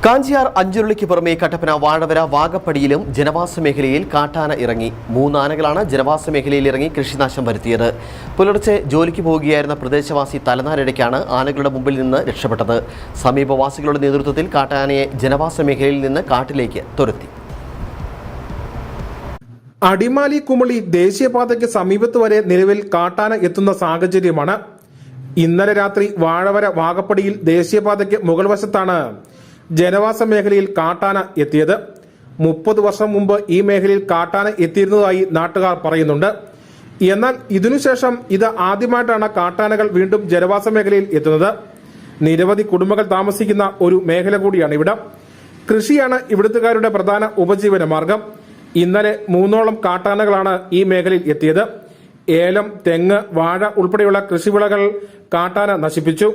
കാഞ്ചിയാർ അഞ്ചുരുളിക്ക് പുറമെ കട്ടപ്പന വാഴവര വാഗപ്പടിയിലും ജനവാസ മേഖലയിൽ കാട്ടാന ഇറങ്ങി. 3 ആനകളാണ് ജനവാസ മേഖലയിൽ ഇറങ്ങി കൃഷിനാശം വരുത്തിയത്. പുലർച്ചെ ജോലിക്ക് പോവുകയായിരുന്ന പ്രദേശവാസി തലനാരിഴയ്ക്കാണ് ആനകളുടെ മുമ്പിൽ നിന്ന് രക്ഷപ്പെട്ടത്. സമീപവാസികളുടെ നേതൃത്വത്തിൽ കാട്ടാനയെ ജനവാസ മേഖലയിൽ നിന്ന് കാട്ടിലേക്ക് തുരത്തി. അടിമാലി കുമളി ദേശീയപാതയ്ക്ക് സമീപത്ത് വരെ നിലവിൽ കാട്ടാന എത്തുന്ന സാഹചര്യമാണ്. ഇന്നലെ രാത്രി വാഴവര വാഗപ്പടിയിൽ ദേശീയപാതയ്ക്ക് മുകൾ വശത്താണ് ജനവാസ മേഖലയിൽ കാട്ടാന എത്തിയത്. 30 വർഷം മുമ്പ് ഈ മേഖലയിൽ കാട്ടാന എത്തിയിരുന്നതായി നാട്ടുകാർ പറയുന്നുണ്ട്. എന്നാൽ ഇതിനുശേഷം ഇത് ആദ്യമായിട്ടാണ് കാട്ടാനകൾ വീണ്ടും ജനവാസ മേഖലയിൽ എത്തുന്നത്. നിരവധി കുടുംബങ്ങൾ താമസിക്കുന്ന ഒരു മേഖല കൂടിയാണ് ഇവിടം. കൃഷിയാണ് ഇവിടുത്തുകാരുടെ പ്രധാന ഉപജീവന മാർഗം. ഇന്നലെ 3ഓളം കാട്ടാനകളാണ് ഈ മേഖലയിൽ എത്തിയത്. ഏലം, തെങ്ങ്, വാഴ ഉൾപ്പെടെയുള്ള കൃഷിവിളകൾ കാട്ടാന നശിപ്പിച്ചു.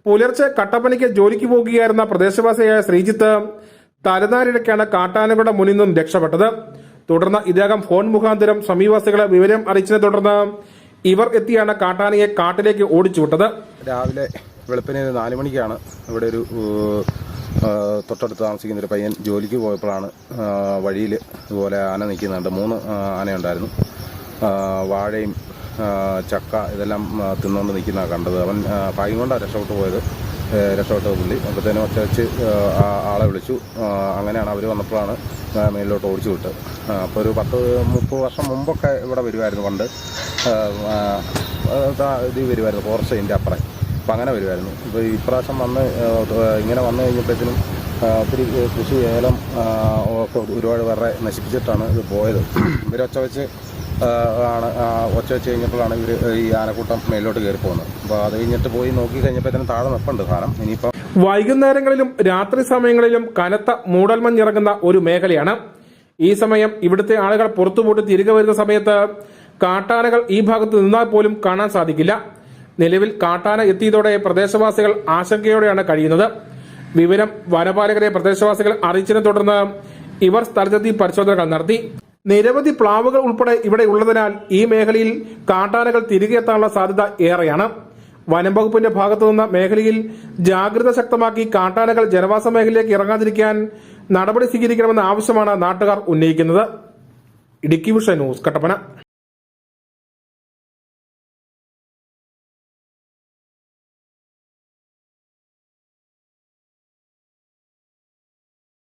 പുലർച്ചെ കട്ടപ്പനയ്ക്ക് ജോലിക്ക് പോകുകയായിരുന്ന പ്രദേശവാസിയായ ശ്രീജിത്ത് തലനാരിഴയ്ക്കാണ് കാട്ടാനകളുടെ മുന്നിൽ നിന്നും രക്ഷപ്പെട്ടത്. തുടർന്ന് ഇദ്ദേഹം ഫോൺ മുഖാന്തരം സമീപവാസികളെ വിവരം അറിയിച്ചതിനെ തുടർന്ന് ഇവർ എത്തിയാണ് കാട്ടാനയെ കാട്ടിലേക്ക് ഓടിച്ചുവിട്ടത്. രാവിലെ വെളുപ്പിന് 4 മണിക്കാണ് ഇവിടെ ഒരു തൊട്ടടുത്ത് താമസിക്കുന്ന ഒരു പയ്യൻ ജോലിക്ക് പോയപ്പോഴാണ് വഴിയിൽ ഇതുപോലെ ആന നിൽക്കുന്നുണ്ട്. 3 ആനയുണ്ടായിരുന്നു. വാഴയും ചക്ക ഇതെല്ലാം തിന്നുകൊണ്ട് നിൽക്കുന്ന കണ്ടത്. അവൻ ഭാഗ്യം കൊണ്ടാണ് രക്ഷപ്പെട്ട പുള്ളി. അപ്പോഴത്തേനും ഒച്ച വെച്ച് ആളെ വിളിച്ചു. അങ്ങനെയാണ് അവർ വന്നപ്പോഴാണ് മേലിലോട്ട് ഓടിച്ചു വിട്ടത്. അപ്പോൾ ഒരു 10-30 വർഷം മുമ്പൊക്കെ ഇവിടെ വരുമായിരുന്നു. പണ്ട് ഇത് വരുമായിരുന്നു, ഫോറസ്റ്റ് ഇതിൻ്റെ അപ്പുറം. അപ്പം അങ്ങനെ വരുമായിരുന്നു. ഇപ്പോൾ ഇപ്രാവശ്യം ഇങ്ങനെ വന്നു കഴിഞ്ഞപ്പോഴത്തേനും ഒത്തിരി കൃഷി, ഏലം ഒക്കെ ഒരുപാട് പേരെ നശിപ്പിച്ചിട്ടാണ് ഇത് പോയത്. ഇവരൊച്ച വെച്ച് കഴിഞ്ഞപ്പോഴാണ് ഇവർ ഈ ആനക്കൂട്ടം മേലോട്ട് കയറി പോകുന്നത്. അപ്പോൾ അത് കഴിഞ്ഞിട്ട് പോയി നോക്കി കഴിഞ്ഞപ്പോഴത്തേനും താഴെ നിൽപ്പുണ്ട് സാധനം. ഇനിയിപ്പം വൈകുന്നേരങ്ങളിലും രാത്രി സമയങ്ങളിലും കനത്ത മൂടൽമഞ്ഞിറങ്ങുന്ന ഒരു മേഖലയാണ്. ഈ സമയം ഇവിടുത്തെ ആളുകൾ പുറത്തുപോയിട്ട് തിരികെ വരുന്ന സമയത്ത് കാട്ടാനകൾ ഈ ഭാഗത്ത് നിന്നാൽ പോലും കാണാൻ സാധിക്കില്ല. നിലവിൽ കാട്ടാന എത്തിയതോടെ പ്രദേശവാസികൾ ആശങ്കയോടെയാണ് കഴിയുന്നത്. വിവരം വനപാലകരെ പ്രദേശവാസികൾ അറിയിച്ചതിനെ തുടർന്ന് ഇവർ സ്ഥലത്തെത്തി പരിശോധനകൾ നടത്തി. നിരവധി പ്ലാവുകൾ ഉൾപ്പെടെ ഇവിടെ ഉള്ളതിനാൽ ഈ മേഖലയിൽ കാട്ടാനകൾ തിരികെ എത്താനുള്ള സാധ്യത ഏറെയാണ്. വനം വകുപ്പിന്റെ ഭാഗത്തുനിന്ന് മേഖലയിൽ ജാഗ്രത ശക്തമാക്കി കാട്ടാനകൾ ജനവാസ മേഖലയിലേക്ക് ഇറങ്ങാതിരിക്കാൻ നടപടി സ്വീകരിക്കണമെന്ന ആവശ്യമാണ് നാട്ടുകാർ ഉന്നയിക്കുന്നത്. Idukki vision news, Kattappana.